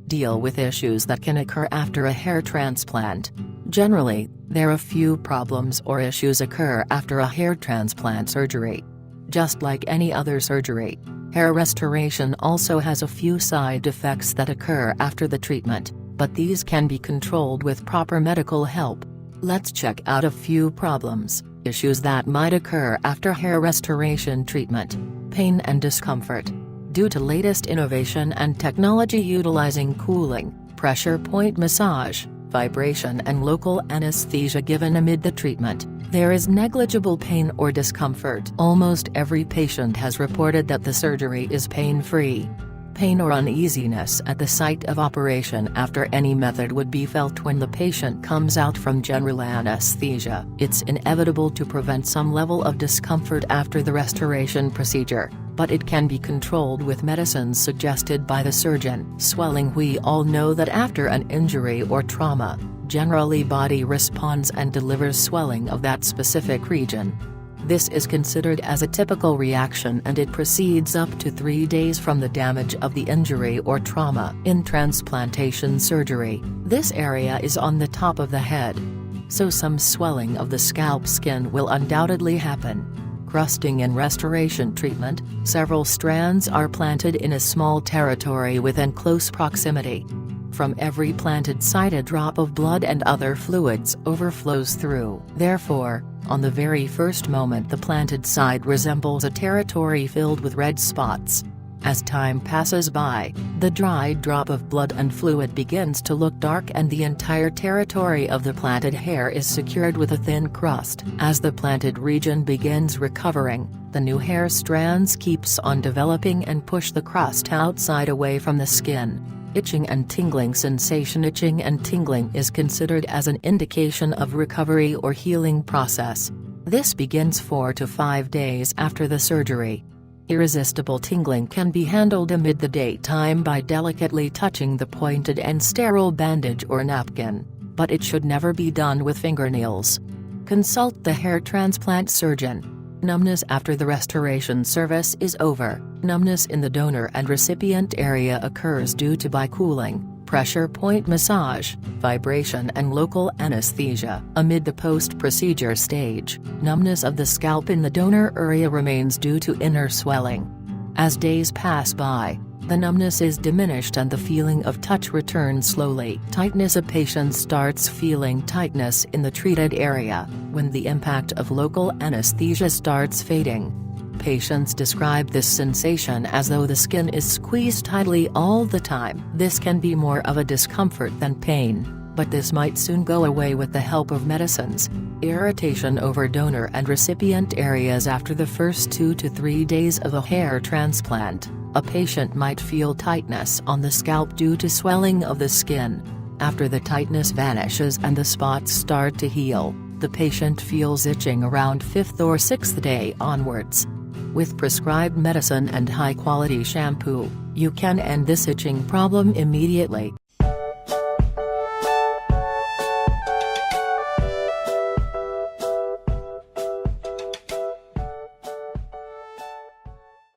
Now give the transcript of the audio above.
Deal with issues that can occur after a hair transplant. Generally, there are few problems or issues occur after a hair transplant surgery. Just like any other surgery, hair restoration also has a few side effects that occur after the treatment, but these can be controlled with proper medical help. Let's check out a few issues that might occur after hair restoration treatment. Pain and discomfort. Due to latest innovation and technology utilizing cooling, pressure point massage, vibration and local anesthesia given amid the treatment, there is negligible pain or discomfort. Almost every patient has reported that the surgery is pain-free. Pain or uneasiness at the site of operation after any method would be felt when the patient comes out from general anesthesia. It's inevitable to prevent some level of discomfort after the restoration procedure, but it can be controlled with medicines suggested by the surgeon. Swelling. We all know that after an injury or trauma, generally body responds and delivers swelling of that specific region. This is considered as a typical reaction and it proceeds up to 3 days from the damage of the injury or trauma. In transplantation surgery, this area is on the top of the head, so some swelling of the scalp skin will undoubtedly happen. Crusting in restoration treatment, several strands are planted in a small territory within close proximity. From every planted site a drop of blood and other fluids overflows through. Therefore, on the very first moment the planted site resembles a territory filled with red spots. As time passes by, the dried drop of blood and fluid begins to look dark and the entire territory of the planted hair is secured with a thin crust. As the planted region begins recovering, the new hair strands keeps on developing and push the crust outside away from the skin. Itching and tingling sensation. Itching and tingling is considered as an indication of recovery or healing process. This begins 4 to 5 days after the surgery. Irresistible tingling can be handled amid the daytime by delicately touching the pointed and sterile bandage or napkin, but it should never be done with fingernails. Consult the hair transplant surgeon. Numbness after the restoration service is over. Numbness in the donor and recipient area occurs due to by cooling, pressure point massage, vibration and local anesthesia. Amid the post-procedure stage, numbness of the scalp in the donor area remains due to inner swelling. As days pass by, the numbness is diminished and the feeling of touch returns slowly. Tightness. A patient starts feeling tightness in the treated area when the impact of local anesthesia starts fading. Patients describe this sensation as though the skin is squeezed tightly all the time. This can be more of a discomfort than pain, but this might soon go away with the help of medicines. Irritation over donor and recipient areas. After the first 2 to 3 days of a hair transplant, a patient might feel tightness on the scalp due to swelling of the skin. After the tightness vanishes and the spots start to heal, the patient feels itching around 5th or 6th day onwards. With prescribed medicine and high-quality shampoo, you can end this itching problem immediately.